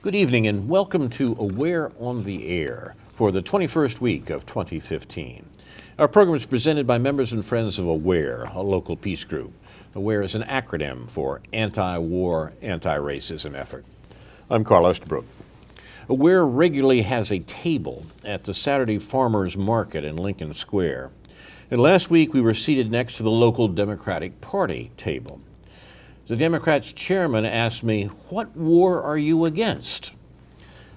Good evening and welcome to Aware on the Air for the 21st week of 2015. Our program is presented by members and friends of Aware, a local peace group. Aware is an acronym for Anti-War, Anti-Racism Effort. I'm Carl Estabrook. Aware regularly has a table at the Saturday Farmers Market in Lincoln Square. And last week we were seated next to the local Democratic Party table. The Democrats' chairman asked me, "What war are you against?"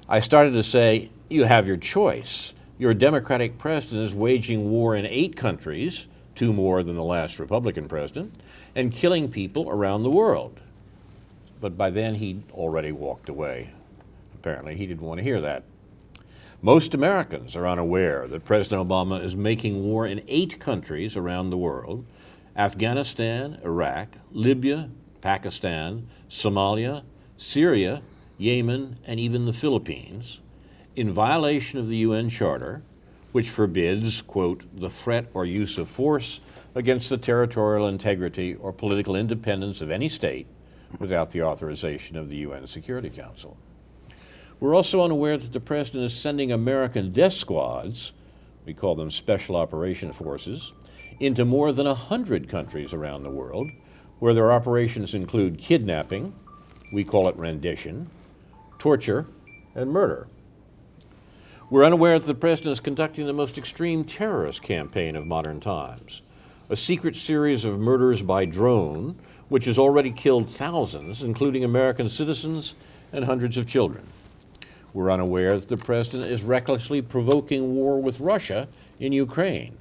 I started to say, "You have your choice. Your Democratic president is waging war in 8 countries, 2 more than the last Republican president, and killing people around the world." But by then he'd already walked away. Apparently he didn't want to hear that. Most Americans are unaware that President Obama is making war in 8 countries around the world: Afghanistan, Iraq, Libya, Pakistan, Somalia, Syria, Yemen, and even the Philippines, in violation of the UN Charter, which forbids, quote, "the threat or use of force against the territorial integrity or political independence of any state without the authorization of the UN Security Council." We're also unaware that the president is sending American death squads, we call them Special Operation Forces, into more than 100 countries around the world, where their operations include kidnapping, we call it rendition, torture, and murder. We're unaware that the president is conducting the most extreme terrorist campaign of modern times, a secret series of murders by drone, which has already killed thousands, including American citizens and hundreds of children. We're unaware that the president is recklessly provoking war with Russia in Ukraine,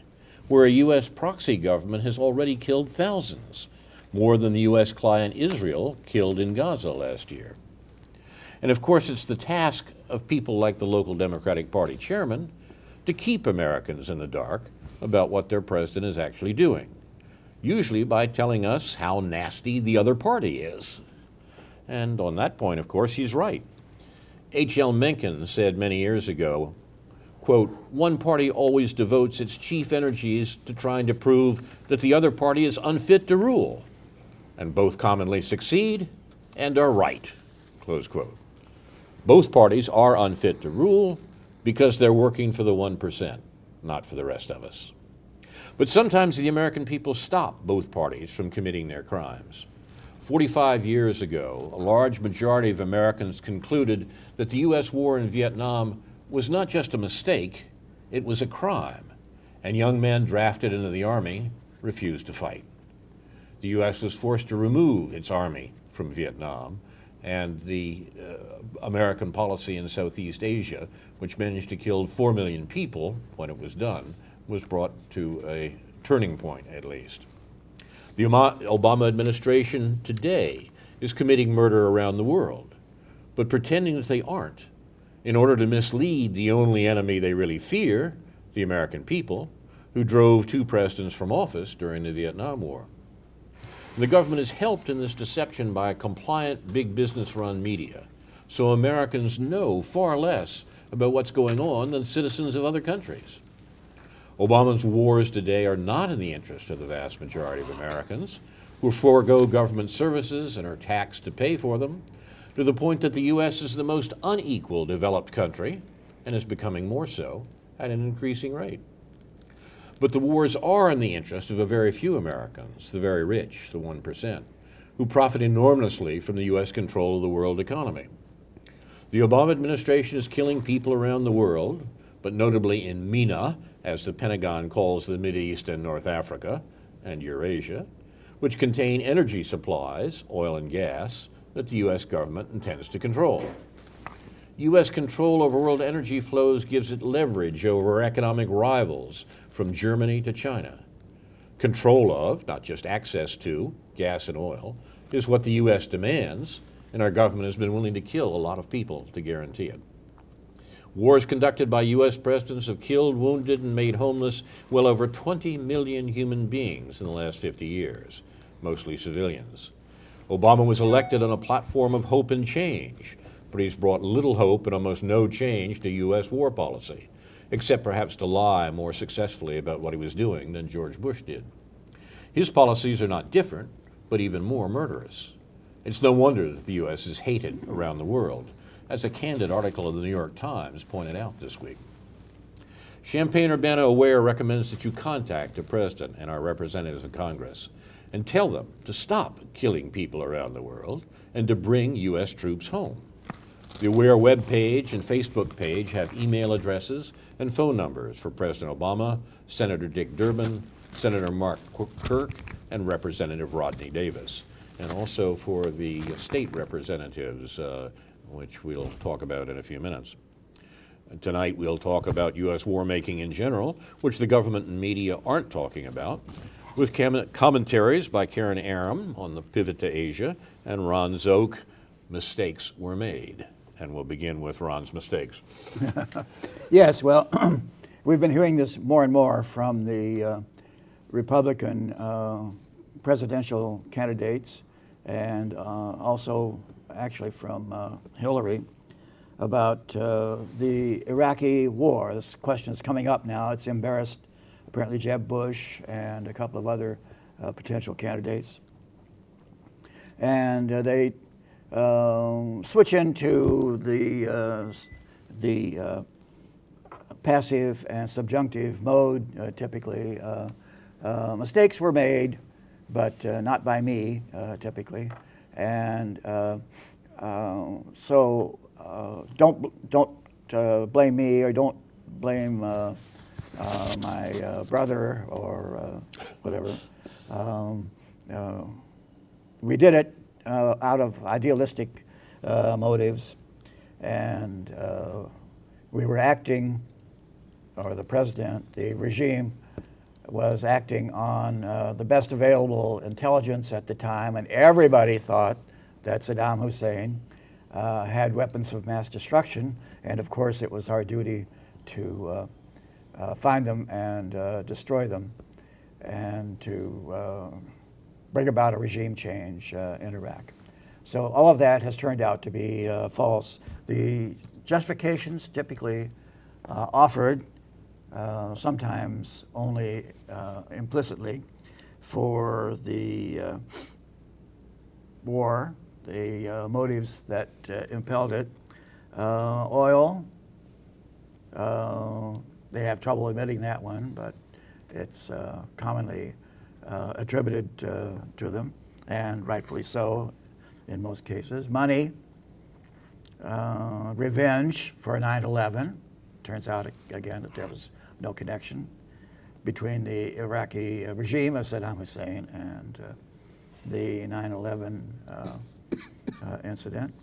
where a U.S. proxy government has already killed thousands, more than the U.S. client Israel killed in Gaza last year. And of course, it's the task of people like the local Democratic Party chairman to keep Americans in the dark about what their president is actually doing, usually by telling us how nasty the other party is. And on that point, of course, he's right. H.L. Mencken said many years ago, quote, "One party always devotes its chief energies to trying to prove that the other party is unfit to rule, and both commonly succeed and are right," close quote. Both parties are unfit to rule because they're working for the 1%, not for the rest of us. But sometimes the American people stop both parties from committing their crimes. 45 years ago, a large majority of Americans concluded that the U.S. war in Vietnam was not just a mistake, it was a crime, and young men drafted into the Army refused to fight. The U.S. was forced to remove its Army from Vietnam, and the American policy in Southeast Asia, which managed to kill 4 million people when it was done, was brought to a turning point, at least. The Obama administration today is committing murder around the world, but pretending that they aren't, in order to mislead the only enemy they really fear, the American people, who drove 2 presidents from office during the Vietnam War. The government is helped in this deception by a compliant, big business-run media, so Americans know far less about what's going on than citizens of other countries. Obama's wars today are not in the interest of the vast majority of Americans, who forego government services and are taxed to pay for them, to the point that the U.S. is the most unequal developed country, and is becoming more so at an increasing rate. But the wars are in the interest of a very few Americans, the very rich, the 1%, who profit enormously from the U.S. control of the world economy. The Obama administration is killing people around the world, but notably in MENA, as the Pentagon calls the Mideast and North Africa, and Eurasia, which contain energy supplies, oil and gas, that the U.S. government intends to control. U.S. control over world energy flows gives it leverage over economic rivals from Germany to China. Control of, not just access to, gas and oil is what the U.S. demands, and our government has been willing to kill a lot of people to guarantee it. Wars conducted by U.S. presidents have killed, wounded, and made homeless well over 20 million human beings in the last 50 years, mostly civilians. Obama was elected on a platform of hope and change, but he's brought little hope and almost no change to U.S. war policy, except perhaps to lie more successfully about what he was doing than George Bush did. His policies are not different, but even more murderous. It's no wonder that the U.S. is hated around the world, as a candid article of the New York Times pointed out this week. Champaign-Urbana Aware recommends that you contact the President and our representatives in Congress and tell them to stop killing people around the world and to bring U.S. troops home. The Aware webpage and Facebook page have email addresses and phone numbers for President Obama, Senator Dick Durbin, Senator Mark Kirk, and Representative Rodney Davis, and also for the state representatives, which we'll talk about in a few minutes. Tonight we'll talk about U.S. war making in general, which the government and media aren't talking about, with commentaries by Karen Aram on the pivot to Asia and Ron Zoke, Mistakes Were Made. And we'll begin with Ron's mistakes. Yes, well, we've been hearing this more and more from the Republican presidential candidates and also actually from Hillary about the Iraqi war. This question is coming up now. It's embarrassed apparently Jeb Bush and a couple of other potential candidates. And they switch into the passive and subjunctive mode typically. Mistakes were made, but not by me typically. And so don't blame me, or don't blame my brother or whatever. We did it out of idealistic motives, and we were acting, or the president, the regime, was acting on the best available intelligence at the time, and everybody thought that Saddam Hussein had weapons of mass destruction, and of course it was our duty to find them and destroy them, and to bring about a regime change in Iraq. So all of that has turned out to be false. The justifications typically offered, sometimes only implicitly, for the war, the motives that impelled it. Oil, they have trouble admitting that one, but it's commonly attributed to them, and rightfully so in most cases. Money, revenge for 9/11. Turns out again that there was no connection between the Iraqi regime of Saddam Hussein and the 9/11 incident.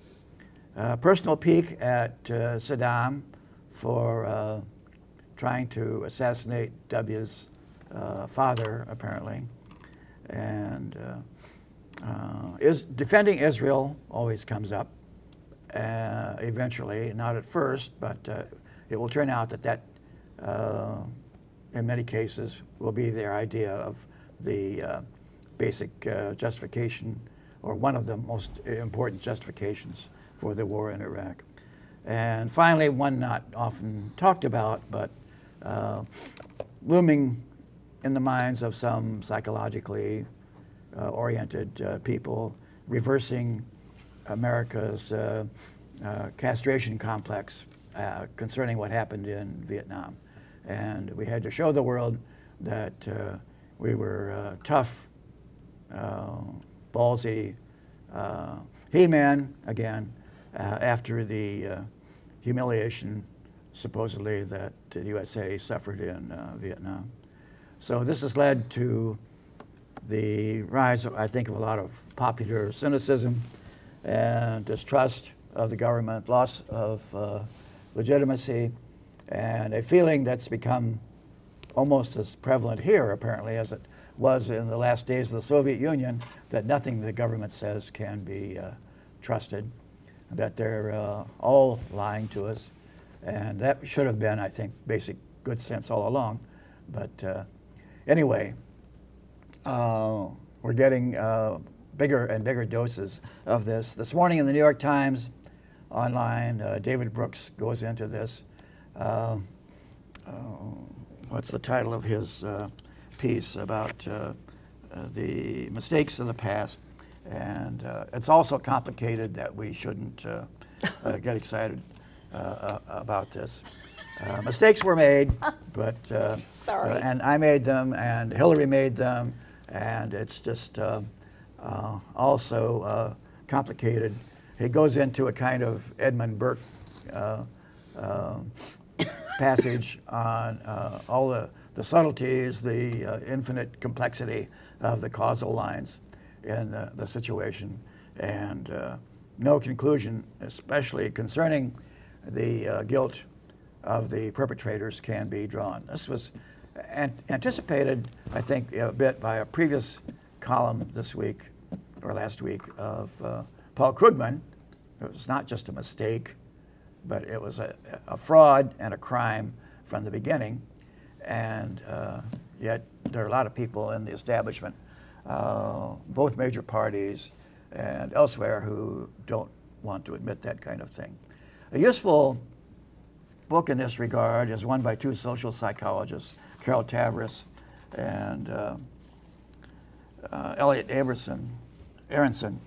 Personal pique at Saddam for trying to assassinate W's father, apparently. And defending Israel always comes up eventually, not at first, but it will turn out that in many cases, will be their idea of the basic justification, or one of the most important justifications for the war in Iraq. And finally, one not often talked about, but looming in the minds of some psychologically oriented people, reversing America's castration complex concerning what happened in Vietnam. And we had to show the world that we were tough, ballsy he-man again after the humiliation supposedly that the USA suffered in Vietnam. So this has led to the rise, I think, of a lot of popular cynicism and distrust of the government, loss of legitimacy, and a feeling that's become almost as prevalent here, apparently, as it was in the last days of the Soviet Union, that nothing the government says can be trusted, that they're all lying to us. And that should have been, I think, basic good sense all along. But anyway, we're getting bigger and bigger doses of this. This morning in the New York Times online, David Brooks goes into this. What's the title of his piece about the mistakes of the past? And it's also complicated that we shouldn't get excited about this. Mistakes were made, but Sorry. and I made them, and Hillary made them, and it's just also complicated. It goes into a kind of Edmund Burke passage on all the subtleties, the infinite complexity of the causal lines in the situation, and no conclusion, especially concerning the guilt of the perpetrators, can be drawn. This was anticipated, I think, a bit by a previous column this week or last week of Paul Krugman. It was not just a mistake, but it was a fraud and a crime from the beginning. And yet there are a lot of people in the establishment, both major parties and elsewhere, who don't want to admit that kind of thing. A useful book in this regard is one by two social psychologists, Carol Tavris and Elliot Aronson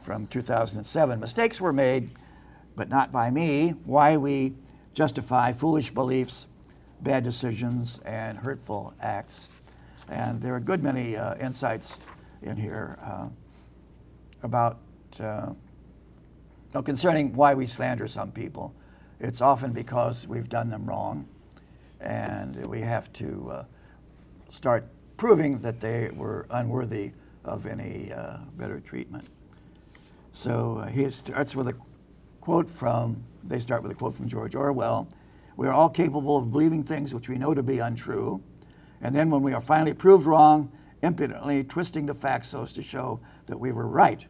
from 2007. Mistakes were made, but not by me. Why we justify foolish beliefs, bad decisions, and hurtful acts. And there are a good many insights in here about concerning why we slander some people. It's often because we've done them wrong, and we have to start proving that they were unworthy of any better treatment. So he starts with a quote from, they start with a quote from George Orwell. We are all capable of believing things which we know to be untrue, and then when we are finally proved wrong, impudently twisting the facts so as to show that we were right.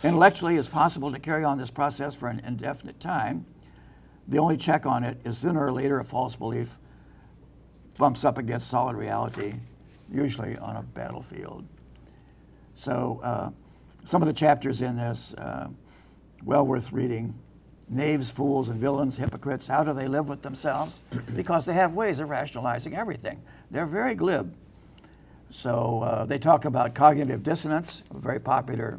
Intellectually, it's possible to carry on this process for an indefinite time. The only check on it is sooner or later a false belief bumps up against solid reality, usually on a battlefield. So some of the chapters in this, well worth reading. Knaves, fools, and villains, hypocrites, how do they live with themselves? Because they have ways of rationalizing everything. They're very glib. So they talk about cognitive dissonance, a very popular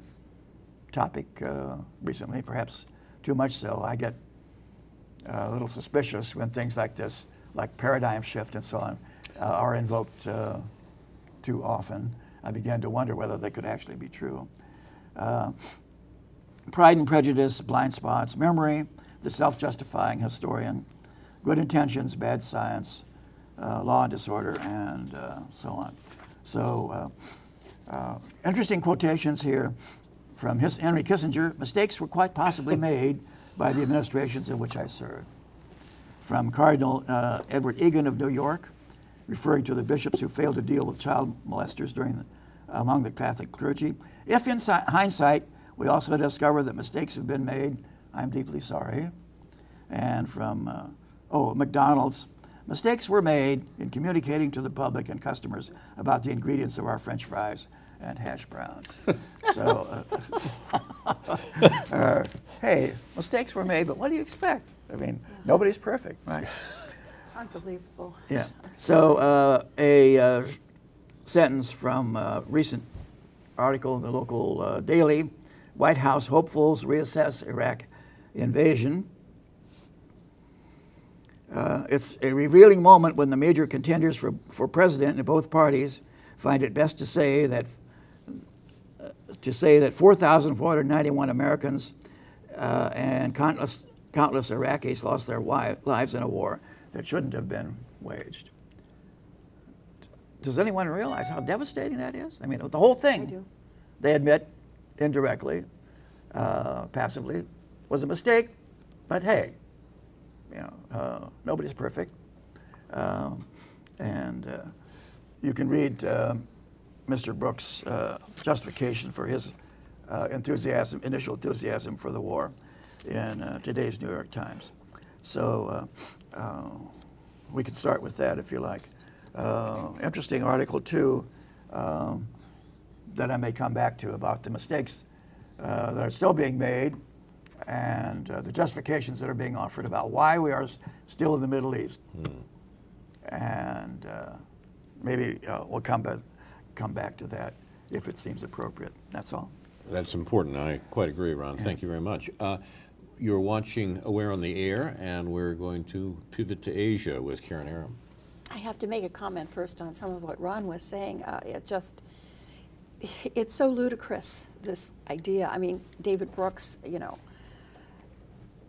topic recently, perhaps too much so. I get a little suspicious when things like this, like paradigm shift and so on, are invoked too often. I began to wonder whether they could actually be true. Pride and prejudice, blind spots, memory, the self-justifying historian, good intentions, bad science, law and disorder, and so on. So interesting quotations here from Henry Kissinger. Mistakes were quite possibly made by the administrations in which I served. From Cardinal Edward Egan of New York, referring to the bishops who failed to deal with child molesters among the Catholic clergy. If in hindsight, we also discover that mistakes have been made, I'm deeply sorry. And from, McDonald's, mistakes were made in communicating to the public and customers about the ingredients of our French fries and hash browns. So, hey, mistakes were made, but what do you expect? I mean, nobody's perfect, right? Unbelievable. Yeah. So a sentence from a recent article in the local daily, White House hopefuls reassess Iraq invasion. It's a revealing moment when the major contenders for president in both parties find it best to say that 4,491 Americans and countless Iraqis lost their lives in a war that shouldn't have been waged. Does anyone realize how devastating that is? I mean, the whole thing, I do. They admit indirectly, passively, was a mistake, but hey, nobody's perfect. And you can read Mr. Brooks' justification for his initial enthusiasm for the war in today's New York Times. So we could start with that if you like. Interesting article too that I may come back to about the mistakes that are still being made and the justifications that are being offered about why we are still in the Middle East. And maybe we'll come back to that if it seems appropriate. That's all. That's important. I quite agree, Ron. Thank you very much. You're watching Aware on the Air, and we're going to pivot to Asia with Karen Aram. I have to make a comment first on some of what Ron was saying. It's so ludicrous, this idea. I mean, David Brooks, you know,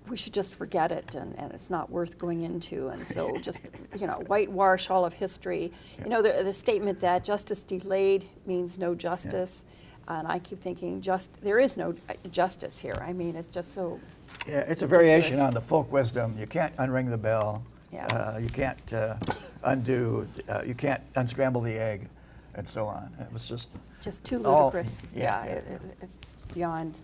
we should just forget it, and it's not worth going into, and so just, you know, whitewash all of history. Yeah. You know, the statement that justice delayed means no justice, and I keep thinking there is no justice here. I mean, it's just so Yeah, it's a ridiculous. variation on the folk wisdom. You can't unring the bell. Yeah. You can't you can't unscramble the egg, and so on. It was just too ludicrous. It's beyond.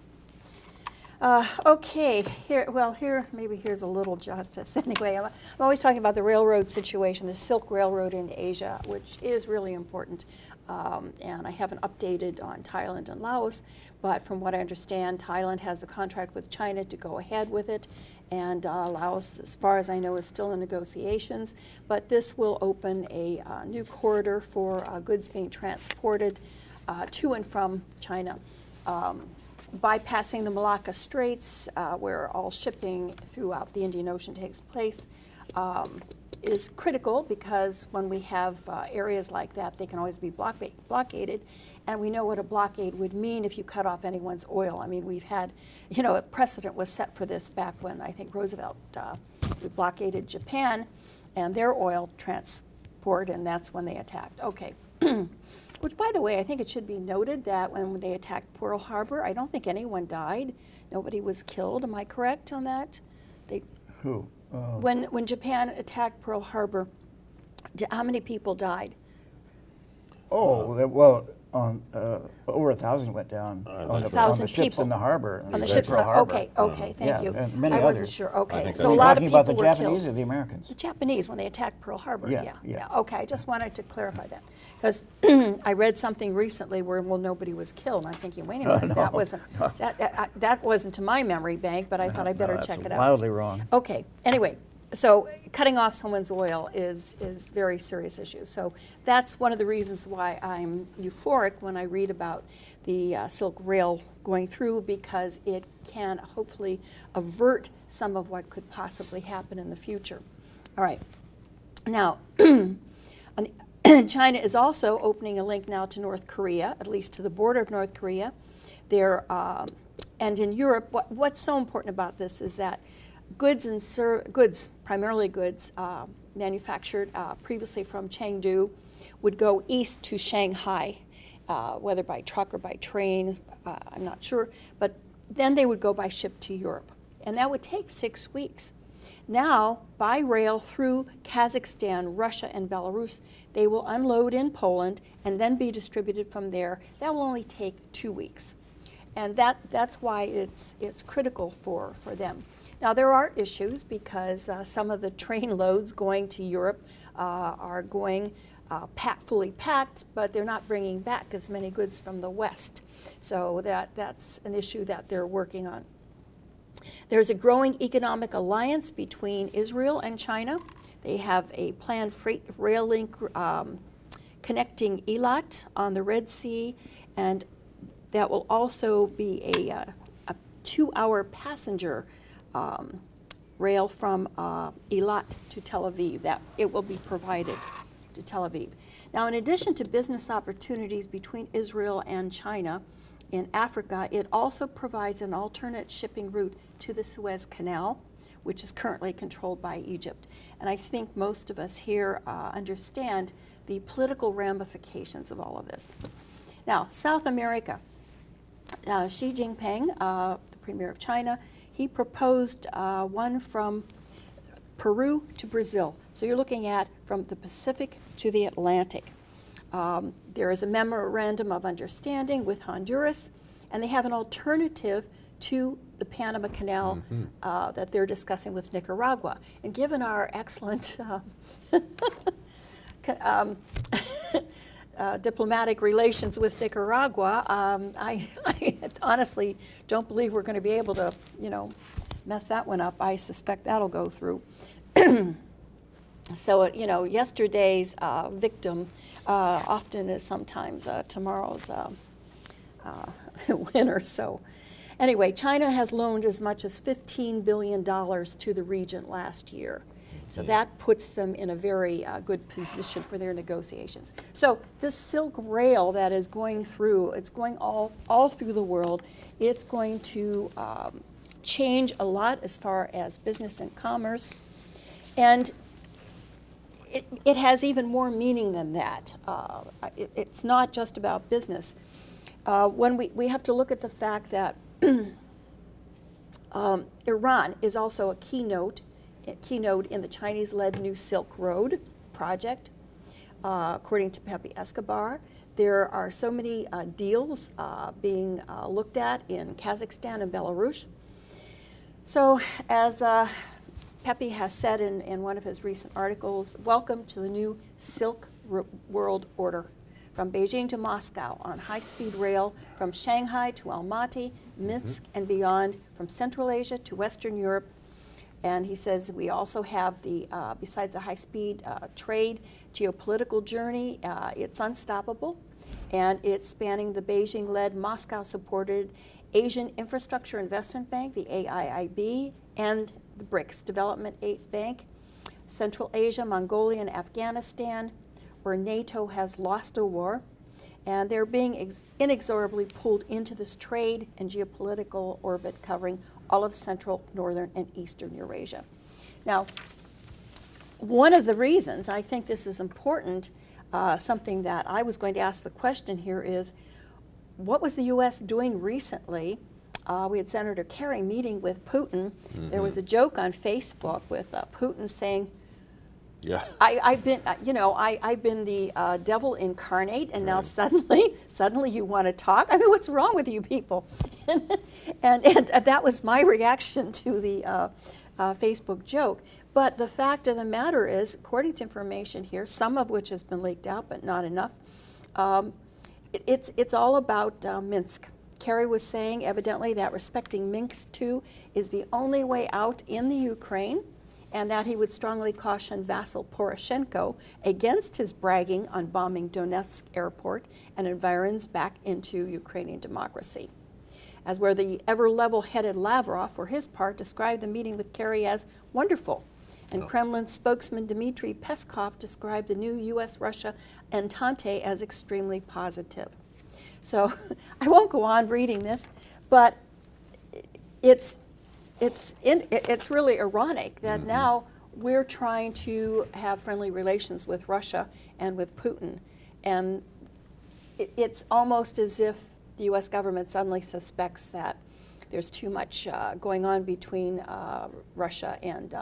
Okay, here's a little justice. Anyway, I'm always talking about the railroad situation, the Silk Railroad into Asia, which is really important. And I haven't updated on Thailand and Laos, but from what I understand, Thailand has the contract with China to go ahead with it, and Laos, as far as I know, is still in negotiations. But this will open a new corridor for goods being transported to and from China. Bypassing the Malacca Straits, where all shipping throughout the Indian Ocean takes place, is critical, because when we have areas like that, they can always be blockaded, and we know what a blockade would mean if you cut off anyone's oil. I mean, we've had, you know, a precedent was set for this back when I think Roosevelt blockaded Japan and their oil transport, and that's when they attacked. Okay. Which, by the way, I think it should be noted that when they attacked Pearl Harbor, I don't think anyone died. Nobody was killed. Am I correct on that? Who? When Japan attacked Pearl Harbor, how many people died? Oh, well, over 1,000 went down on the ships in the harbor. On the ships in the harbor. Okay, thank you. And many I others. wasn't sure. Okay, So a lot of people about the were Japanese killed. or the Americans? The Japanese, when they attacked Pearl Harbor. Yeah. Okay, I just wanted to clarify that, because I read something recently where, well, nobody was killed, and I'm thinking, wait a minute, no. that wasn't to my memory bank, but I thought I better check it out. Wildly wrong. Okay. Anyway, so cutting off someone's oil is very serious issue. So that's one of the reasons why I'm euphoric when I read about the Silk Rail going through, because it can hopefully avert some of what could possibly happen in the future. All right. Now, China is also opening a link now to North Korea, at least to the border of North Korea. And in Europe, what's so important about this is that primarily goods manufactured previously from Chengdu, would go east to Shanghai, whether by truck or by train, I'm not sure, but then they would go by ship to Europe. And that would take 6 weeks. Now, by rail through Kazakhstan, Russia, and Belarus, they will unload in Poland and then be distributed from there. That will only take 2 weeks. And that's why it's critical for them. Now, there are issues, because some of the train loads going to Europe are going fully packed, but they're not bringing back as many goods from the West. So that's an issue that they're working on. There's a growing economic alliance between Israel and China. They have a planned freight rail link connecting Eilat on the Red Sea, and that will also be a 2-hour passenger rail from Eilat to Tel Aviv. That it will be provided to Tel Aviv. Now, in addition to business opportunities between Israel and China in Africa, it also provides an alternate shipping route to the Suez Canal, which is currently controlled by Egypt. And I think most of us here understand the political ramifications of all of this. Now, South America. Xi Jinping, the Premier of China, he proposed one from Peru to Brazil. So you're looking at from the Pacific to the Atlantic. There is a memorandum of understanding with Honduras, and they have an alternative to the Panama Canal that they're discussing with Nicaragua. And given our excellent diplomatic relations with Nicaragua, I honestly don't believe we're going to be able to, mess that one up. I suspect that'll go through. So, yesterday's victim often is sometimes tomorrow's winner. So, Anyway, China has loaned as much as $15 billion to the region last year. So that puts them in a very good position for their negotiations. So this Silk Rail that is going through, it's going all through the world. It's going to change a lot as far as business and commerce. And it has even more meaning than that. It's not just about business. When we have to look at the fact that Iran is also a keynote in the Chinese-led New Silk Road project. According to Pepe Escobar, there are so many deals being looked at in Kazakhstan and Belarus. So as Pepe has said in one of his recent articles, welcome to the new Silk World Order. From Beijing to Moscow on high-speed rail, from Shanghai to Almaty, Minsk, and beyond, from Central Asia to Western Europe. And he says we also have the, besides the high-speed trade, geopolitical journey. It's unstoppable, and it's spanning the Beijing-led, Moscow-supported Asian Infrastructure Investment Bank, the AIIB, and the BRICS Development Bank, Central Asia, Mongolia, and Afghanistan, where NATO has lost a war, and they're being inexorably pulled into this trade and geopolitical orbit covering all of Central, Northern, and Eastern Eurasia. Now, one of the reasons I think this is important, something that I was going to ask the question here is, what was the U.S. doing recently? We had Senator Kerry meeting with Putin. There was a joke on Facebook with Putin saying, Yeah. I've been, I've been the devil incarnate, and now suddenly you want to talk. I mean, what's wrong with you people? and that was my reaction to the Facebook joke. But the fact of the matter is, according to information here, some of which has been leaked out, but not enough, it's all about Minsk. Kerry was saying, evidently, that respecting Minsk too is the only way out in the Ukraine, and that he would strongly caution vassal Poroshenko against his bragging on bombing Donetsk airport and environs back into Ukrainian democracy. As where the ever level-headed Lavrov, for his part, described the meeting with Kerry as wonderful, and Kremlin spokesman Dmitry Peskov described the new U.S.-Russia entente as extremely positive. So I won't go on reading this, but it's really ironic that now we're trying to have friendly relations with Russia and with Putin, and it's almost as if the U.S. government suddenly suspects that there's too much going on between Russia and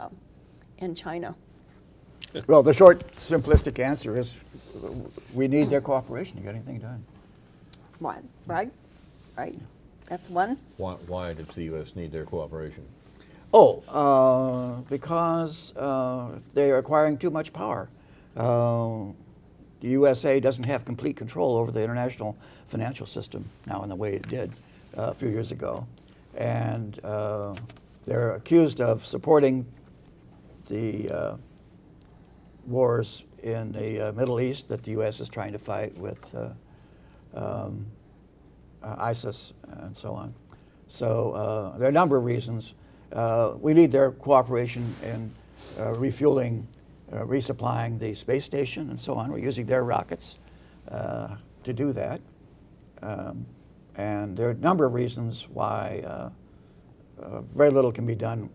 China. Well, the short, simplistic answer is we need their cooperation to get anything done. Right. That's one. Why does the U.S. need their cooperation? Because they are acquiring too much power. The USA doesn't have complete control over the international financial system now in the way it did a few years ago. And they're accused of supporting the wars in the Middle East that the U.S. is trying to fight with ISIS and so on. So there are a number of reasons. We need their cooperation in refueling, resupplying the space station and so on. We're using their rockets to do that. And there are a number of reasons why very little can be done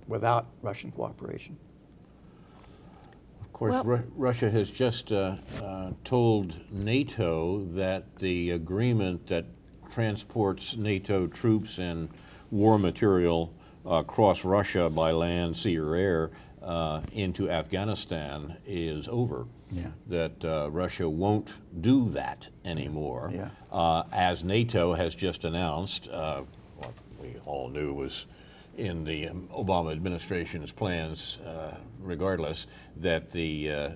without Russian cooperation. Of course, Russia has just told NATO that the agreement that transports NATO troops and war material across Russia by land, sea, or air into Afghanistan is over. Yeah. That Russia won't do that anymore. Yeah. As NATO has just announced, what we all knew was in the Obama administration's plans, regardless, that the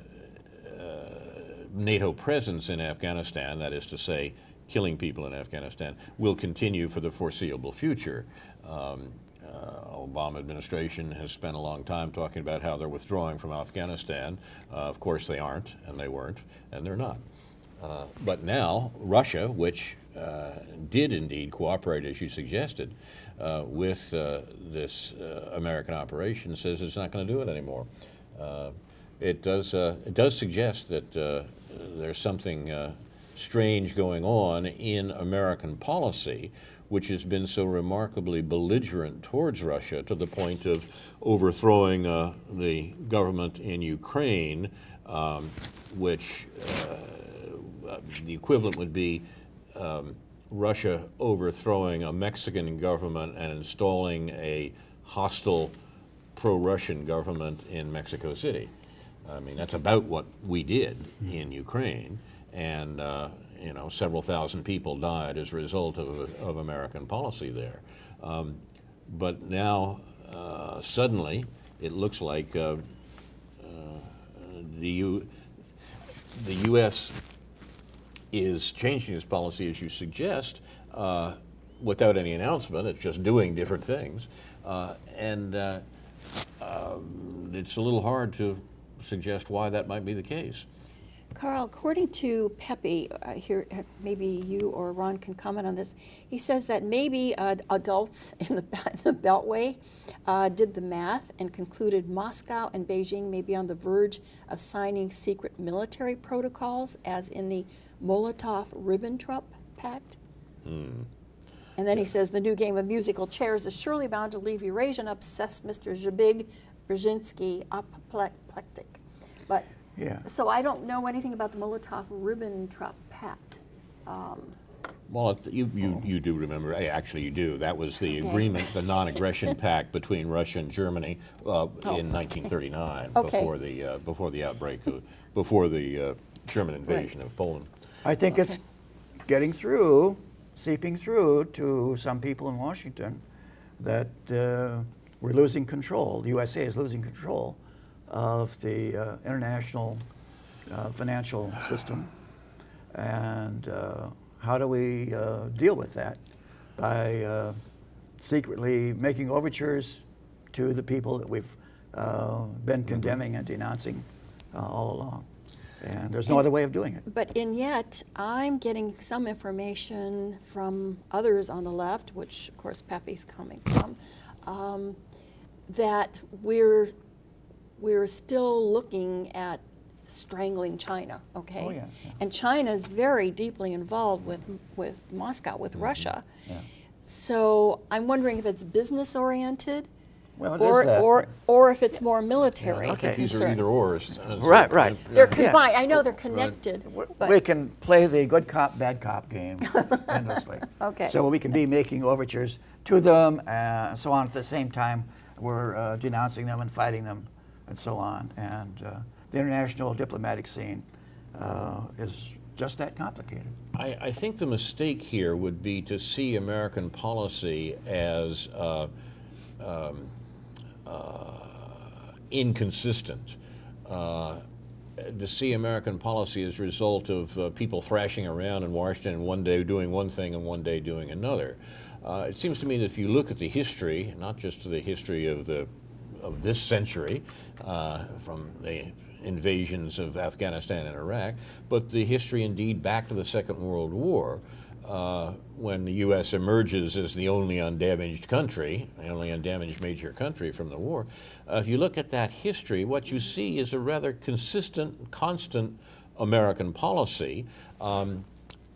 NATO presence in Afghanistan, that is to say, killing people in Afghanistan, will continue for the foreseeable future. Obama administration has spent a long time talking about how they're withdrawing from Afghanistan. Of course they aren't, and they weren't, and they're not. But now Russia, which did indeed cooperate, as you suggested, with this American operation, says it's not going to do it anymore. It does suggest that there's something strange going on in American policy, which has been so remarkably belligerent towards Russia to the point of overthrowing the government in Ukraine, which the equivalent would be Russia overthrowing a Mexican government and installing a hostile pro-Russian government in Mexico City. I mean, that's about what we did in Ukraine, and you know, several thousand people died as a result of American policy there. But now, suddenly, it looks like the U.S. is changing its policy, as you suggest, without any announcement. It's just doing different things. And it's a little hard to suggest why that might be the case. Carl, according to Pepe, here maybe you or Ron can comment on this. He says that maybe adults in the Beltway did the math and concluded Moscow and Beijing may be on the verge of signing secret military protocols, as in the Molotov-Ribbentrop Pact. And then he says the new game of musical chairs is surely bound to leave Eurasian obsessed Mr. Zbig Brzezinski apoplectic. But Yeah. so I don't know anything about the Molotov-Ribbentrop Pact. Well, you do remember, actually you do, that was the agreement, the non-aggression pact between Russia and Germany in 1939, Okay. before the outbreak, before the German invasion of Poland. I think it's getting through, seeping through to some people in Washington that we're losing control. The USA is losing control of the international financial system. And how do we deal with that? By secretly making overtures to the people that we've been condemning and denouncing all along. And there's no other way of doing it. But yet, I'm getting some information from others on the left, which of course Pepe's coming from, that we're still looking at strangling China, okay? Oh, yeah, yeah. And China's very deeply involved with Moscow, with Russia. Yeah. So I'm wondering if it's business oriented, Well, it is that. or if it's more military. Okay. These are concern. either ors. Right, right. They're Yeah. combined. I know they're connected. But We can play the good cop, bad cop game endlessly. Okay. So we can be making overtures to them and so on. At the same time, we're denouncing them and fighting them and so on. And the international diplomatic scene is just that complicated. I think the mistake here would be to see American policy as inconsistent, to see American policy as a result of people thrashing around in Washington one day doing one thing and one day doing another. It seems to me that if you look at the history, not just the history of this century, from the invasions of Afghanistan and Iraq, but the history indeed back to the Second World War, when the U.S. emerges as the only undamaged country, the only undamaged major country from the war. If you look at that history, what you see is a rather consistent, constant American policy,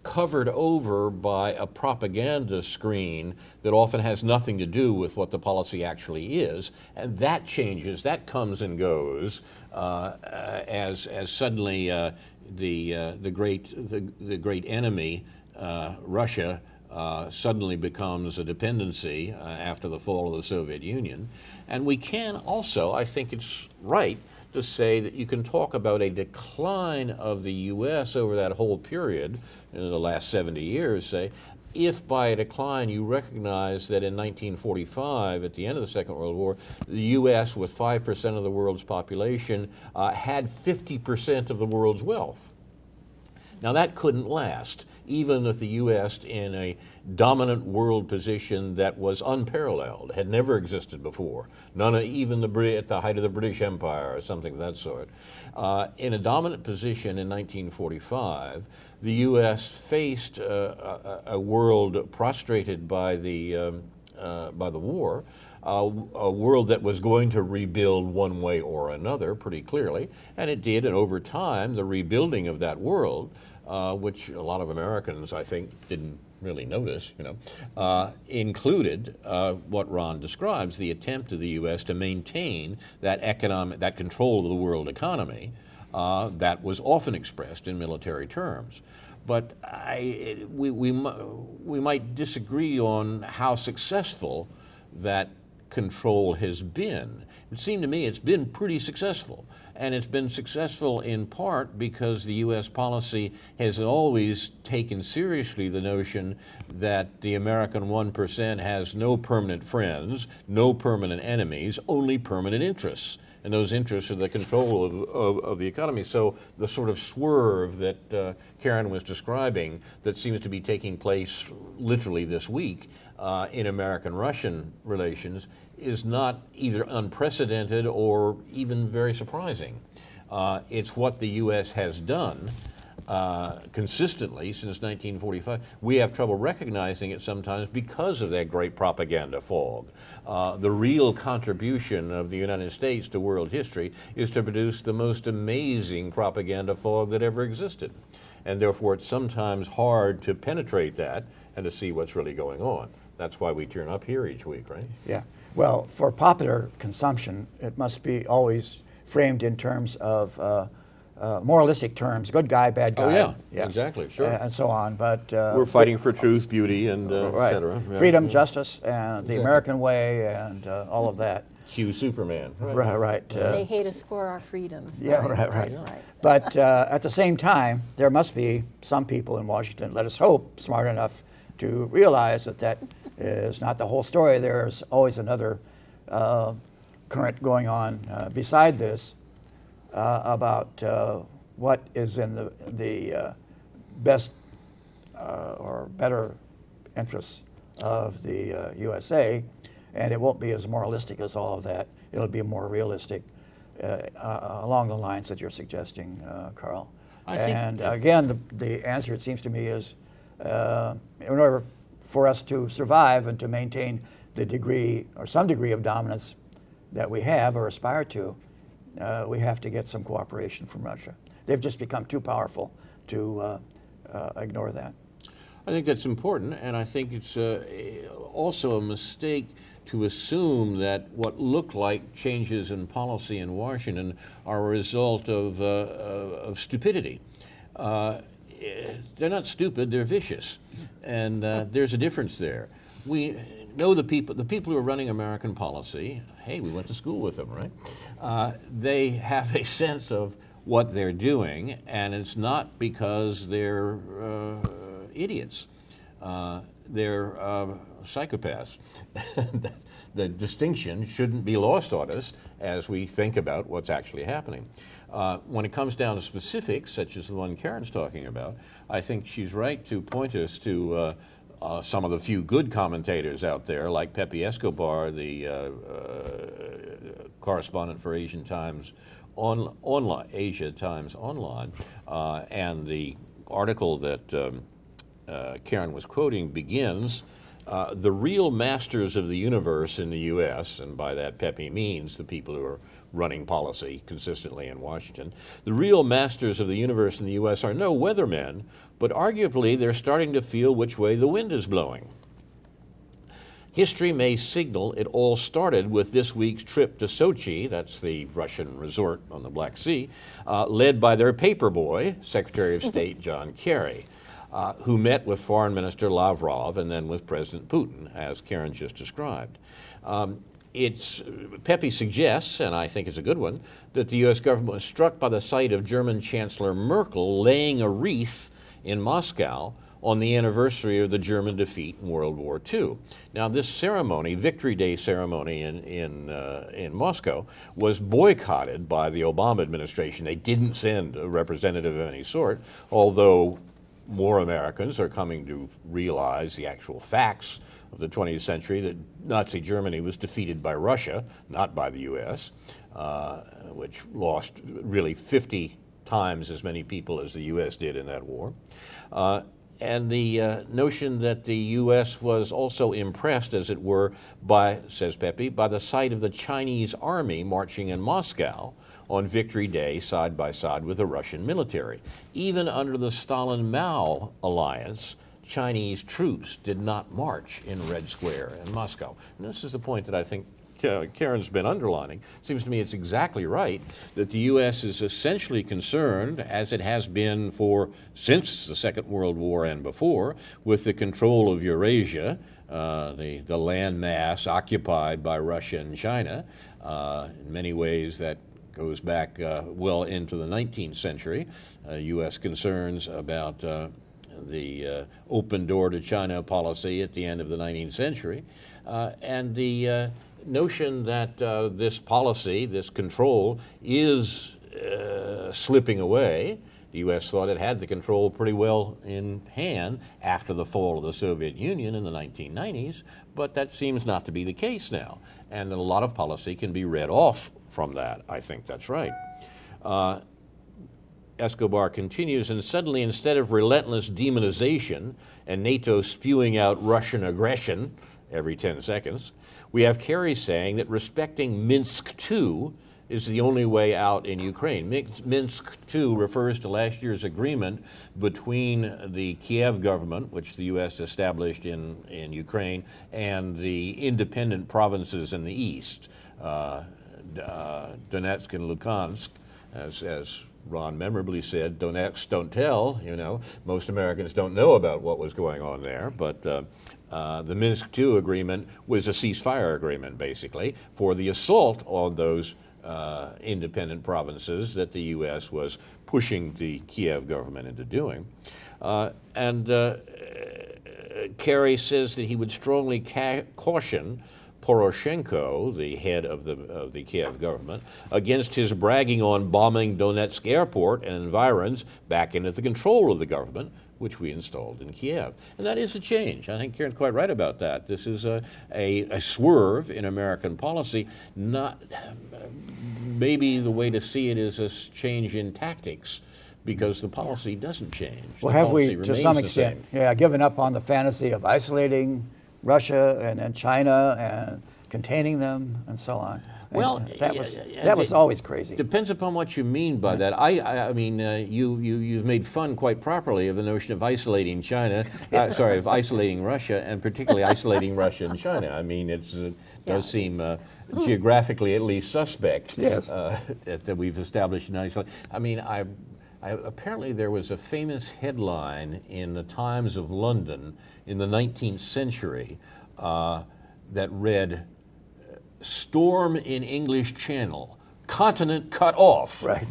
covered over by a propaganda screen that often has nothing to do with what the policy actually is, and that changes, that comes and goes as suddenly the great enemy, Russia, suddenly becomes a dependency after the fall of the Soviet Union. And we can also, I think it's right to say that you can talk about a decline of the U.S. over that whole period, in the last 70 years, say, if by a decline you recognize that in 1945, at the end of the Second World War, the U.S., with 5% of the world's population, had 50% of the world's wealth. Now that couldn't last, even with the U.S. in a dominant world position that was unparalleled, had never existed before. None of, even at the height of the British Empire or something of that sort. In a dominant position in 1945, the U.S. faced a world prostrated by the war, a world that was going to rebuild one way or another pretty clearly, and it did, and over time the rebuilding of that world, which a lot of Americans I think didn't really notice, included what Ron describes, the attempt of the U.S. to maintain that control of the world economy that was often expressed in military terms. But we might disagree on how successful that control has been. It seemed to me it's been pretty successful. And it's been successful in part because the U.S. policy has always taken seriously the notion that the American 1% has no permanent friends, no permanent enemies, only permanent interests. And those interests are the control of the economy. So the sort of swerve that Karen was describing that seems to be taking place literally this week in American-Russian relations is not either unprecedented or even very surprising. It's what the U.S. has done consistently since 1945. We have trouble recognizing it sometimes because of that great propaganda fog. The real contribution of the United States to world history is to produce the most amazing propaganda fog that ever existed. And therefore it's sometimes hard to penetrate that and to see what's really going on. That's why we turn up here each week, right? Yeah. Well, for popular consumption, it must be always framed in terms of moralistic terms, good guy, bad guy. Oh, yeah. Exactly, sure. And so on. But we're fighting for truth, beauty, and right. et cetera. Yeah. Freedom, justice, and the American way, and all of that. Cue Superman. Right. They hate us for our freedoms. Yeah, right. But at the same time, there must be some people in Washington, let us hope, smart enough to realize that that is not the whole story. There's always another current going on beside this about what is in the best or better interests of the USA, and it won't be as moralistic as all of that. It'll be more realistic along the lines that you're suggesting, Carl. And again, the answer, it seems to me, is in order for us to survive and to maintain the degree or some degree of dominance that we have or aspire to, we have to get some cooperation from Russia. They've just become too powerful to ignore that. I think that's important, and I think it's also a mistake to assume that what look like changes in policy in Washington are a result of stupidity. They're not stupid, they're vicious, and there's a difference there. We know the people who are running American policy, hey, we went to school with them, right? They have a sense of what they're doing, and it's not because they're idiots. They're psychopaths. The distinction shouldn't be lost on us as we think about what's actually happening. When it comes down to specifics, such as the one Karen's talking about, I think she's right to point us to some of the few good commentators out there, like Pepe Escobar, the correspondent for Asian Times Online, Asia Times Online, and the article that Karen was quoting begins, the real masters of the universe in the U.S., and by that Pepe means the people who are running policy consistently in Washington, the real masters of the universe in the U.S. are no weathermen, but arguably they're starting to feel which way the wind is blowing. History may signal it all started with this week's trip to Sochi, that's the Russian resort on the Black Sea, led by their paperboy, Secretary of State John Kerry, who met with Foreign Minister Lavrov and then with President Putin, as Karen just described. Pepe suggests, and I think it's a good one, that the U.S. government was struck by the sight of German Chancellor Merkel laying a wreath in Moscow on the anniversary of the German defeat in World War II. Now, this ceremony, Victory Day ceremony in Moscow, was boycotted by the Obama administration. They didn't send a representative of any sort, although more Americans are coming to realize the actual facts of the 20th century, that Nazi Germany was defeated by Russia, not by the U.S., which lost really 50 times as many people as the U.S. did in that war. And the notion that the U.S. was also impressed, as it were, by, says Pepe, by the sight of the Chinese army marching in Moscow on Victory Day side by side with the Russian military. Even under the Stalin-Mao alliance, Chinese troops did not march in Red Square in Moscow. And this is the point that I think Karen's been underlining. It seems to me it's exactly right that the U.S. is essentially concerned, as it has been since the Second World War and before, with the control of Eurasia, the land mass occupied by Russia and China. In many ways that goes back well into the 19th century. U.S. concerns about the open door to China policy at the end of the 19th century. And the notion that this policy, this control, is slipping away. The U.S. thought it had the control pretty well in hand after the fall of the Soviet Union in the 1990s, but that seems not to be the case now. And a lot of policy can be read off from that. I think that's right. Escobar continues, and suddenly, instead of relentless demonization and NATO spewing out Russian aggression every 10 seconds, we have Kerry saying that respecting Minsk II is the only way out in Ukraine. Minsk II refers to last year's agreement between the Kiev government, which the U.S. established in Ukraine, and the independent provinces in the east, Donetsk and Luhansk. As Ron memorably said, Donetsk don't tell, you know. Most Americans don't know about what was going on there, but the Minsk II agreement was a ceasefire agreement, basically, for the assault on those independent provinces that the U.S. was pushing the Kiev government into doing. Kerry says that he would strongly caution Poroshenko, the head of the Kiev government, against his bragging on bombing Donetsk airport and environs back into the control of the government, which we installed in Kiev. And that is a change. I think Karen's quite right about that. This is a swerve in American policy. Not maybe the way to see it is a change in tactics, because the policy doesn't change. Well, have we, to some extent, given up on the fantasy of isolating Russia and then China and containing them and so on? Well, that was always crazy. Depends upon what you mean by that. I mean, you've made fun quite properly of the notion of isolating China. Of isolating Russia, and particularly isolating Russia and China. I mean, it does seem geographically at least suspect that we've established an isolation. I mean, apparently there was a famous headline in the Times of London in the 19th century that read, "Storm in English Channel, continent cut off." Right.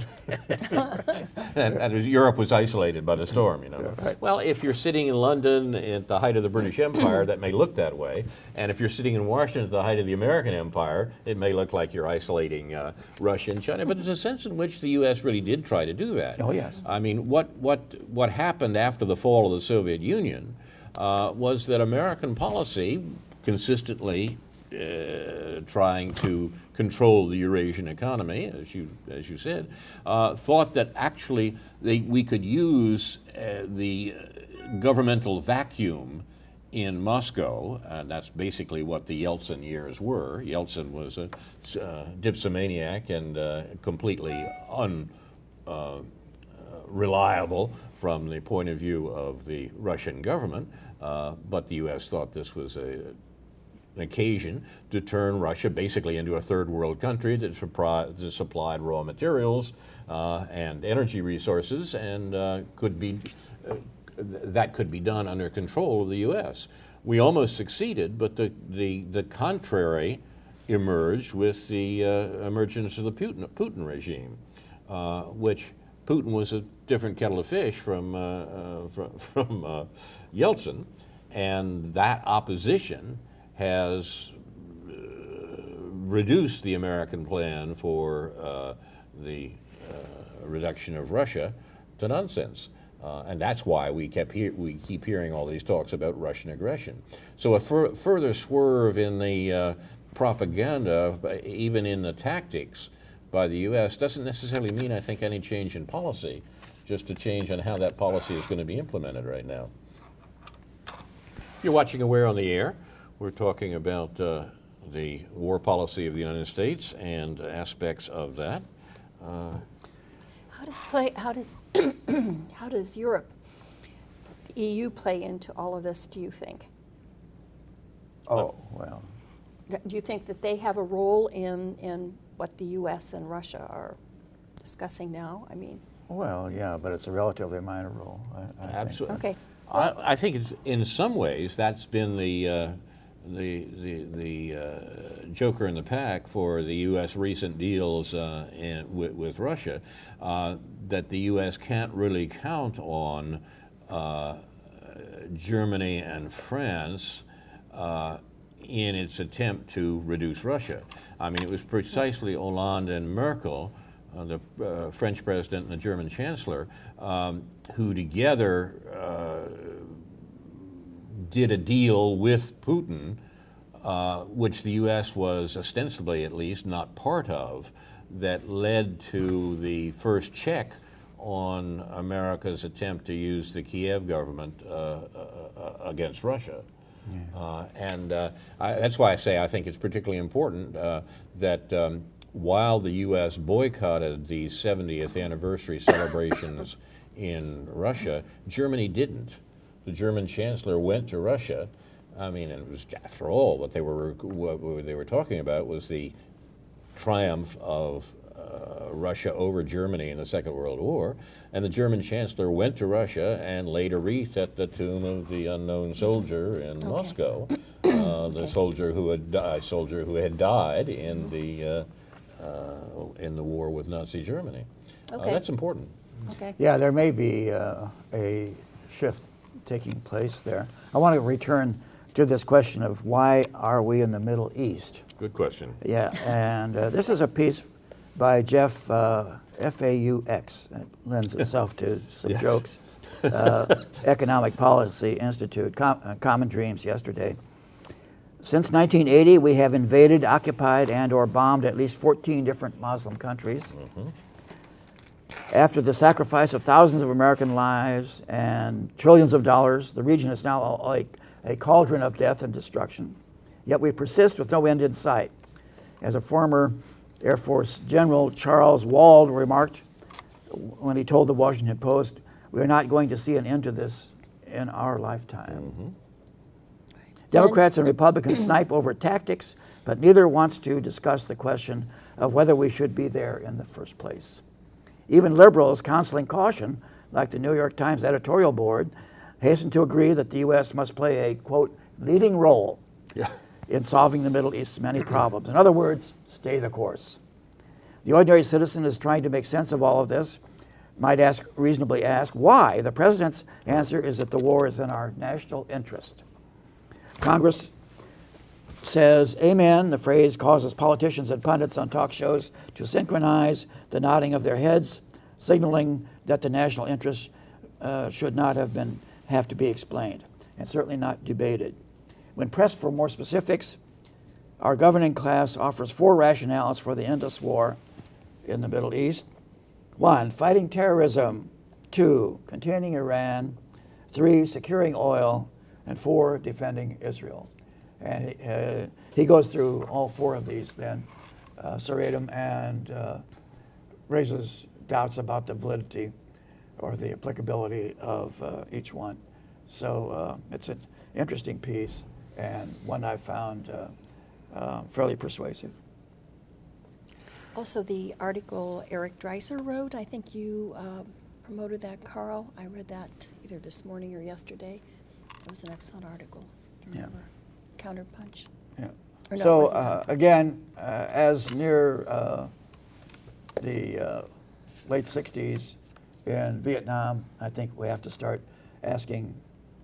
and Europe was isolated by the storm, you know. Yeah, right. Well, if you're sitting in London at the height of the British Empire, that may look that way. And if you're sitting in Washington at the height of the American Empire, it may look like you're isolating Russia and China. But there's a sense in which the U.S. really did try to do that. Oh, yes. I mean, what happened after the fall of the Soviet Union was that American policy consistently trying to control the Eurasian economy, as you said, thought that actually we could use the governmental vacuum in Moscow, and that's basically what the Yeltsin years were. Yeltsin was a dipsomaniac and completely unreliable from the point of view of the Russian government, but the U.S. thought this was an occasion to turn Russia basically into a third world country that supplied raw materials and energy resources, and that could be done under control of the U.S. We almost succeeded, but the contrary emerged with the emergence of the Putin regime, which Putin was a different kettle of fish from Yeltsin, and that opposition has reduced the American plan for the reduction of Russia to nonsense. And that's why we keep hearing all these talks about Russian aggression. So a further swerve in the propaganda, even in the tactics by the U.S., doesn't necessarily mean, I think, any change in policy, just a change on how that policy is going to be implemented right now. You're watching Aware on the Air. We're talking about the war policy of the United States and aspects of that. How does Europe, the EU, play into all of this, do you think? Oh, well. Do you think that they have a role in what the U.S. and Russia are discussing now? I mean. Well, yeah, but it's a relatively minor role. I Absolutely. Okay. I think it's, in some ways, that's been the joker in the pack for the U.S. recent deals with Russia, that the U.S. can't really count on Germany and France in its attempt to reduce Russia. I mean, it was precisely Hollande and Merkel, the French president and the German chancellor, who together did a deal with Putin, which the U.S. was ostensibly, at least, not part of, that led to the first check on America's attempt to use the Kiev government against Russia. Yeah. That's why I say I think it's particularly important that while the U.S. boycotted the 70th anniversary celebrations in Russia, Germany didn't. The German chancellor went to Russia. I mean, it was, after all, what they were talking about was the triumph of Russia over Germany in the Second World War, and the German chancellor went to Russia and laid a wreath at the tomb of the unknown soldier in Moscow, the soldier who had died in the war with Nazi Germany. That's important. Okay. Yeah, there may be a shift taking place there. I want to return to this question of why are we in the Middle East? Good question. Yeah, and this is a piece by Jeff, F-A-U-X. It lends itself to some jokes. Economic Policy Institute, Common Dreams yesterday. Since 1980, we have invaded, occupied, and or bombed at least 14 different Muslim countries. Mm-hmm. After the sacrifice of thousands of American lives and trillions of dollars, the region is now like a cauldron of death and destruction. Yet we persist with no end in sight. As a former Air Force General, Charles Wald, remarked when he told the Washington Post, "We are not going to see an end to this in our lifetime." Mm-hmm. Democrats and Republicans snipe over tactics, but neither wants to discuss the question of whether we should be there in the first place. Even liberals counseling caution, like the New York Times editorial board, hasten to agree that the U.S. must play a, quote, leading role in solving the Middle East's many problems. In other words, stay the course. The ordinary citizen is trying to make sense of all of this, might reasonably ask why. The president's answer is that the war is in our national interest. Congress says, amen. The phrase causes politicians and pundits on talk shows to synchronize the nodding of their heads, signaling that the national interest should not have to be explained, and certainly not debated. When pressed for more specifics, our governing class offers 4 rationales for the endless war in the Middle East. 1, fighting terrorism. 2, containing Iran. 3, securing oil. And 4, defending Israel. And he goes through all 4 of these then, seriatim, and raises doubts about the validity or the applicability of each one. So it's an interesting piece and one I found fairly persuasive. Also, the article Eric Dreiser wrote, I think you promoted that, Carl. I read that either this morning or yesterday. It was an excellent article. Remember? Counterpunch. Yeah. Or no, So again, as near the late 60s, in Vietnam, I think we have to start asking,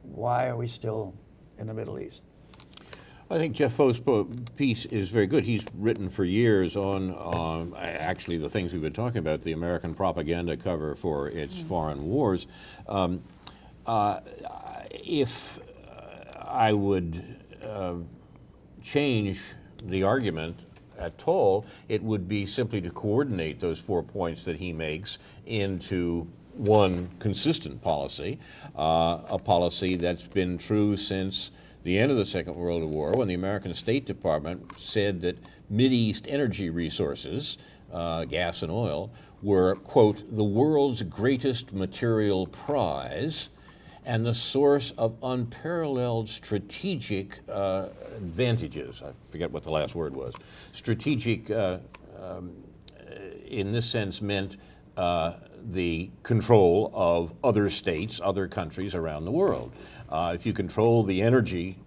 why are we still in the Middle East? I think Jeff Fo's piece is very good. He's written for years on actually the things we've been talking about, the American propaganda cover for its foreign wars. If I would change the argument at all, it would be simply to coordinate those 4 points that he makes into one consistent policy, a policy that's been true since the end of the Second World War, when the American State Department said that Mideast energy resources, gas and oil, were, quote, the world's greatest material prize and the source of unparalleled strategic advantages. I forget what the last word was. Strategic, in this sense, meant the control of other states, other countries around the world. If you control the energy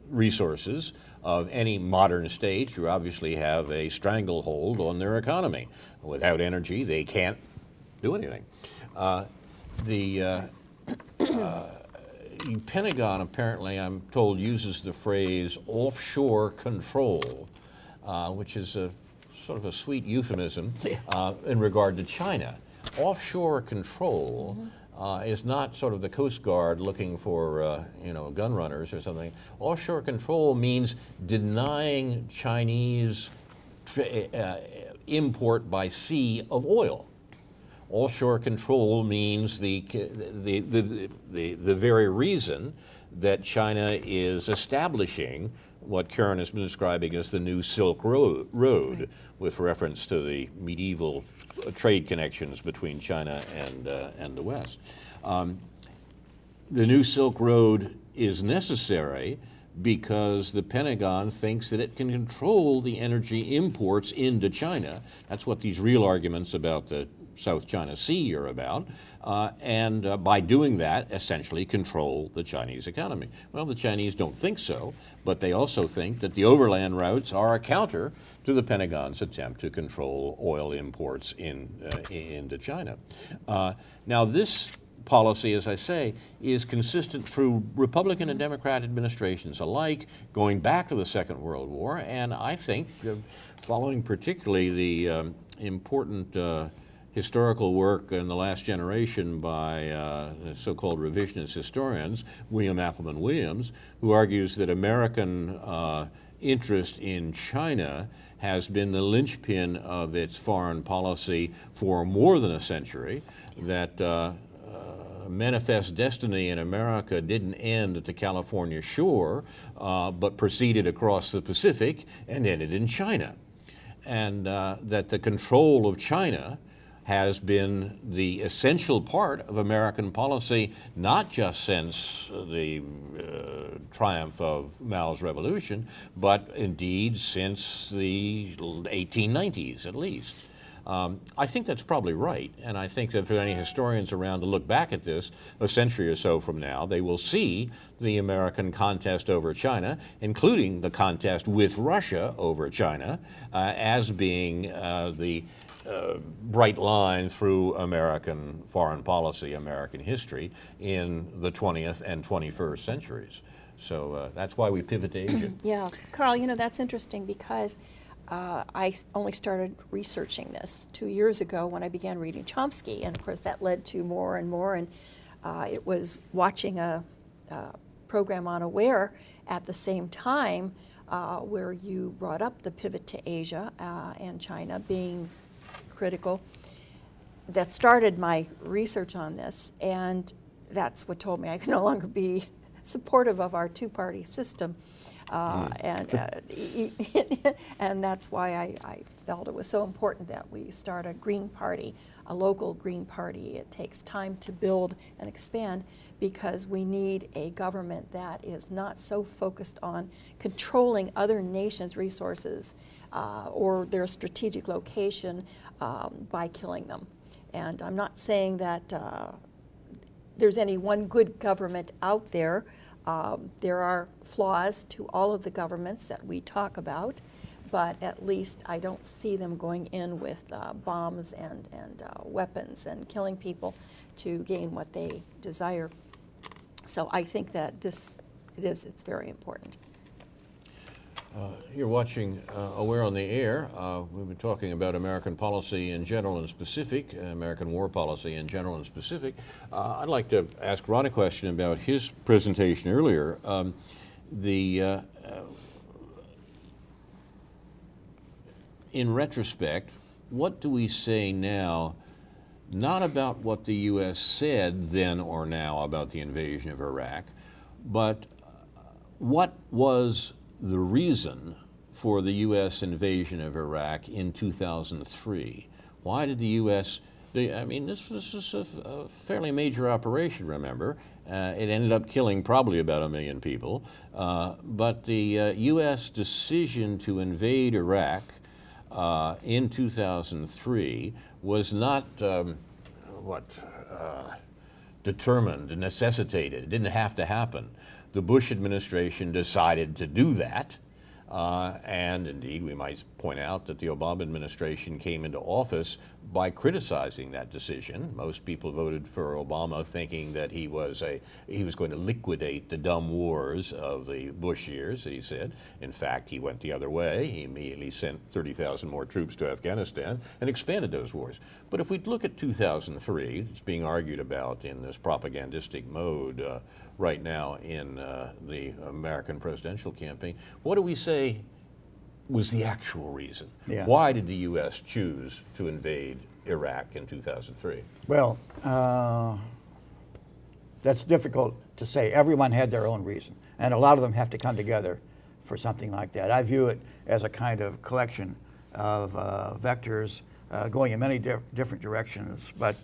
resources of any modern state, you obviously have a stranglehold on their economy. Without energy, they can't do anything. The Pentagon, apparently, I'm told, uses the phrase offshore control, which is a sort of a sweet euphemism in regard to China. Offshore control is not sort of the Coast Guard looking for, gun runners or something. Offshore control means denying Chinese import by sea of oil. Offshore control means the very reason that China is establishing what Karen has been describing as the new Silk Road, Right. with reference to the medieval trade connections between China and the West. The new Silk Road is necessary because the Pentagon thinks that it can control the energy imports into China. That's what these real arguments about the South China Sea are about, and by doing that, essentially control the Chinese economy. Well, the Chinese don't think so, but they also think that the overland routes are a counter to the Pentagon's attempt to control oil imports into China. Now, this policy, as I say, is consistent through Republican and Democrat administrations alike, going back to the Second World War, and I think following particularly the important historical work in the last generation by so-called revisionist historians, William Appleman Williams, who argues that American interest in China has been the linchpin of its foreign policy for more than a century, that manifest destiny in America didn't end at the California shore, but proceeded across the Pacific and ended in China. And that the control of China has been the essential part of American policy, not just since the triumph of Mao's revolution, but indeed since the 1890s at least. I think that's probably right, and I think that if there are any historians around to look back at this a century or so from now, they will see the American contest over China, including the contest with Russia over China, as being the bright line through American foreign policy, American history in the 20th and 21st centuries. So that's why we pivot to Asia. Yeah, Carl, that's interesting because I only started researching this 2 years ago when I began reading Chomsky, and of course that led to more and more, and it was watching a program on Aware at the same time where you brought up the pivot to Asia and China being critical, that started my research on this, and that's what told me I could no longer be supportive of our two-party system, and that's why I felt it was so important that we start a Green Party, a local Green Party. It takes time to build and expand because we need a government that is not so focused on controlling other nations' resources or their strategic location by killing them. And I'm not saying that there's any one good government out there. There are flaws to all of the governments that we talk about, but at least I don't see them going in with bombs and weapons and killing people to gain what they desire. So I think that it's very important. You're watching Aware on the Air. We've been talking about American policy in general and specific, American war policy in general and specific. I'd like to ask Ron a question about his presentation earlier. In retrospect, what do we say now, not about what the U.S. said then or now about the invasion of Iraq, but what was the reason for the U.S. invasion of Iraq in 2003? Why did the U.S. I mean, this was a fairly major operation, remember. It ended up killing probably about 1 million people. But the U.S. decision to invade Iraq in 2003 was not, determined and necessitated. It didn't have to happen. The Bush administration decided to do that. And indeed, we might point out that the Obama administration came into office by criticizing that decision. Most people voted for Obama thinking that he was going to liquidate the dumb wars of the Bush years, he said. In fact, he went the other way. He immediately sent 30,000 more troops to Afghanistan and expanded those wars. But if we look at 2003, it's being argued about in this propagandistic mode right now in the American presidential campaign, what do we say was the actual reason? Yeah. Why did the U.S. choose to invade Iraq in 2003? Well, that's difficult to say. Everyone had their own reason, and a lot of them have to come together for something like that. I view it as a kind of collection of vectors going in many different directions, but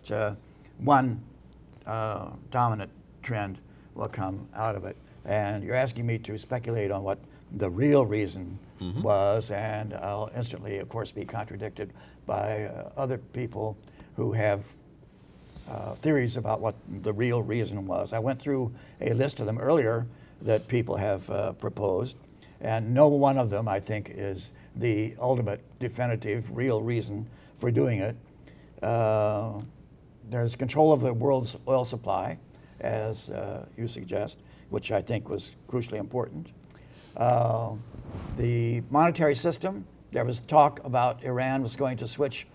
one dominant trend will come out of it. And you're asking me to speculate on what the real reason was, and I'll instantly, of course, be contradicted by other people who have theories about what the real reason was. I went through a list of them earlier that people have proposed, and no one of them, I think, is the ultimate, definitive, real reason for doing it. There's control of the world's oil supply, as you suggest, which I think was crucially important. The monetary system, there was talk about Iran was going to switch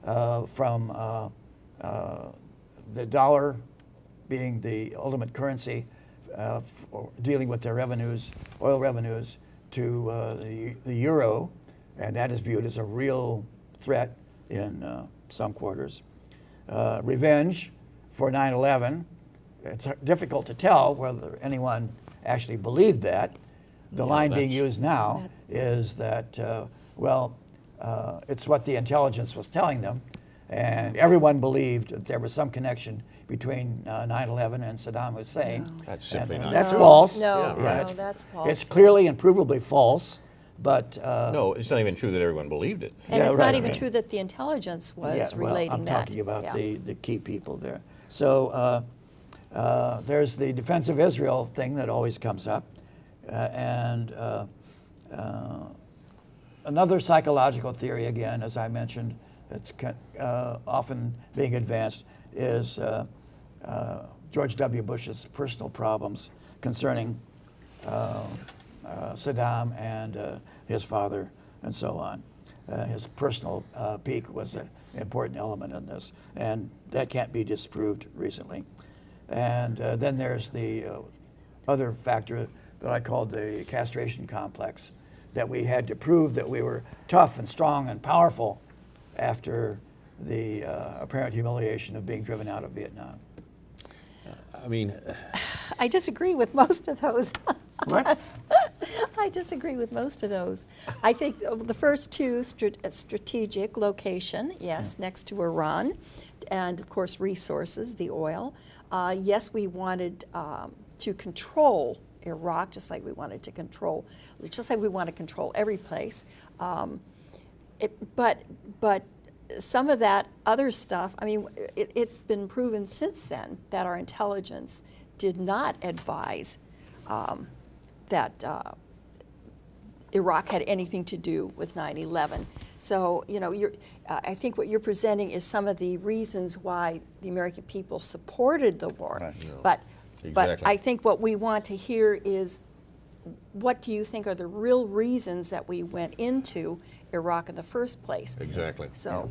from the dollar being the ultimate currency for dealing with their revenues, oil revenues, to the euro, and that is viewed as a real threat in some quarters. Revenge for 9/11. It's difficult to tell whether anyone actually believed that. The line being used now is that, it's what the intelligence was telling them, and everyone believed that there was some connection between 9/11 and Saddam Hussein. No. That's simply not That's true. false. No, Yeah, no, that's false. It's clearly and provably false, but... no, it's not even true that everyone believed it. And Yeah, it's right, not even right. true that the intelligence was relating I'm that. talking about Yeah. the key people there. So there's the defense of Israel thing that always comes up. And another psychological theory, again, as I mentioned, it's often being advanced, is George W. Bush's personal problems concerning Saddam and his father and so on. His personal peak was an important element in this, and that can't be disproved recently. And then there's the other factor that I called the castration complex, that we had to prove that we were tough and strong and powerful after the apparent humiliation of being driven out of Vietnam. I mean, I disagree with most of those. What? I disagree with most of those. I think the first two, strategic location, yes, next to Iran, and of course resources, the oil. Yes, we wanted to control Iraq, just like we want to control every place. But some of that other stuff, I mean, it's been proven since then that our intelligence did not advise that Iraq had anything to do with 9/11. So, you know, I think what you're presenting is some of the reasons why the American people supported the war. Right. No. But Exactly. I think what we want to hear is, what do you think are the real reasons that we went into Iraq in the first place? Exactly. So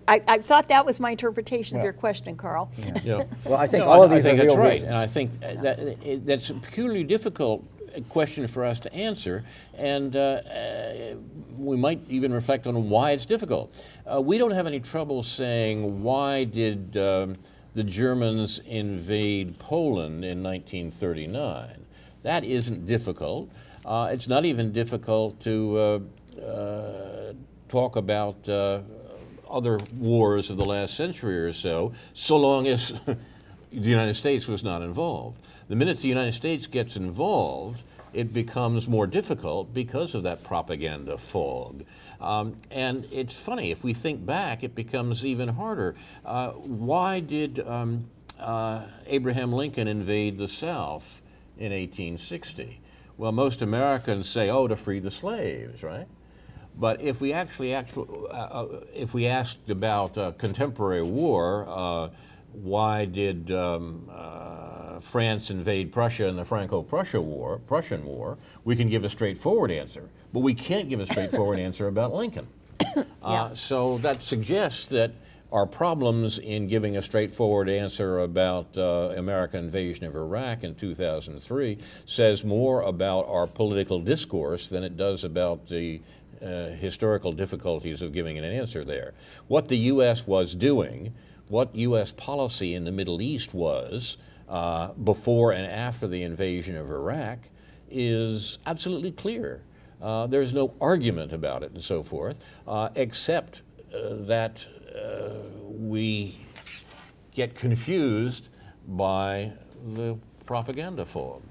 I thought that was my interpretation of Well, your question, Carl. Yeah. Well, I think No, all of I these think are that's real right, reasons. and I think that's a peculiarly difficult question for us to answer, and we might even reflect on why it's difficult. We don't have any trouble saying, why did the Germans invade Poland in 1939? That isn't difficult. It's not even difficult to talk about other wars of the last century or so long as the United States was not involved. The minute the United States gets involved, it becomes more difficult because of that propaganda fog. And it's funny, if we think back, it becomes even harder. Why did Abraham Lincoln invade the South in 1860? Well, most Americans say, oh, to free the slaves, right? But if we if we asked about contemporary war, why did France invade Prussia in the Prussian War, we can give a straightforward answer. But we can't give a straightforward answer about Lincoln. Yeah. So that suggests that our problems in giving a straightforward answer about American invasion of Iraq in 2003 says more about our political discourse than it does about the historical difficulties of giving an answer there. What the U.S. was doing, what U.S. policy in the Middle East was before and after the invasion of Iraq is absolutely clear. There's no argument about it and so forth, except that we get confused by the propaganda fog.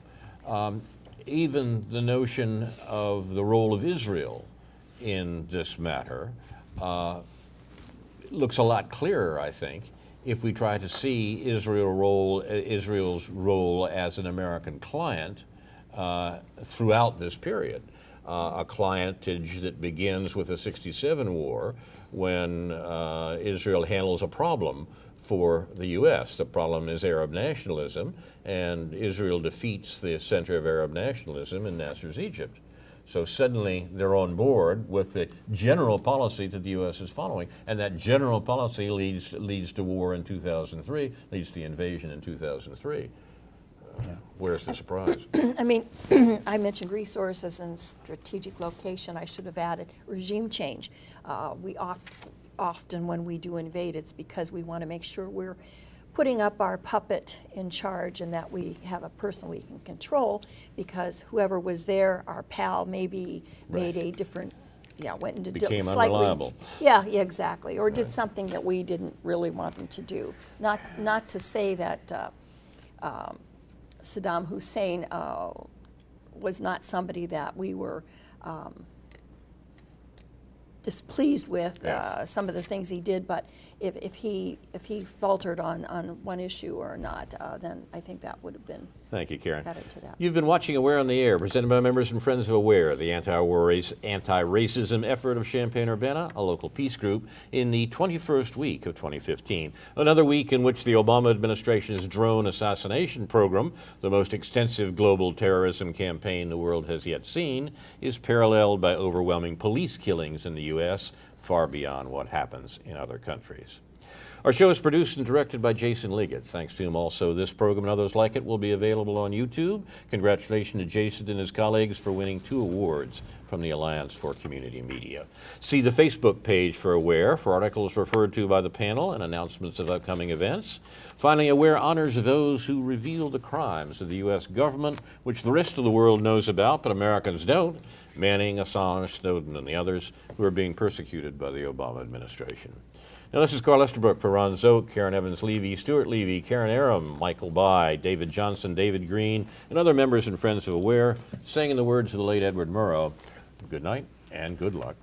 Even the notion of the role of Israel in this matter looks a lot clearer, I think, if we try to see Israel's role as an American client throughout this period. A clientage that begins with the '67 war, when Israel handles a problem for the U.S. The problem is Arab nationalism, and Israel defeats the center of Arab nationalism in Nasser's Egypt. So suddenly they're on board with the general policy that the U.S. is following, and that general policy leads to war in 2003, leads to the invasion in 2003. Where's the surprise? I mean, I mentioned resources and strategic location. I should have added regime change. We often, when we do invade, it's because we want to make sure we're putting up our puppet in charge and that we have a person we can control, because whoever was there, our pal, maybe made a different, went into Became slightly, unreliable. Yeah, exactly, or did something that we didn't really want them to do. Not to say that Saddam Hussein was not somebody that we were displeased with, some of the things he did, but if he faltered on one issue or not, then I think that would have been Thank you, Karen. added to that. You've been watching Aware on the Air, presented by members and friends of Aware, the anti-racism effort of Champaign-Urbana, a local peace group, in the 21st week of 2015. Another week in which the Obama administration's drone assassination program, the most extensive global terrorism campaign the world has yet seen, is paralleled by overwhelming police killings in the U.S., far beyond what happens in other countries. Our show is produced and directed by Jason Liggett. Thanks to him also, this program and others like it will be available on YouTube. Congratulations to Jason and his colleagues for winning 2 awards from the Alliance for Community Media. See the Facebook page for Aware for articles referred to by the panel and announcements of upcoming events. Finally, Aware honors those who reveal the crimes of the U.S. government, which the rest of the world knows about, but Americans don't. Manning, Assange, Snowden, and the others who are being persecuted by the Obama administration. Now, this is Carl Estabrook for Ron Zook, Karen Evans-Levy, Stuart Levy, Karen Aram, Michael By, David Johnson, David Green, and other members and friends of Aware, saying in the words of the late Edward Murrow, good night and good luck.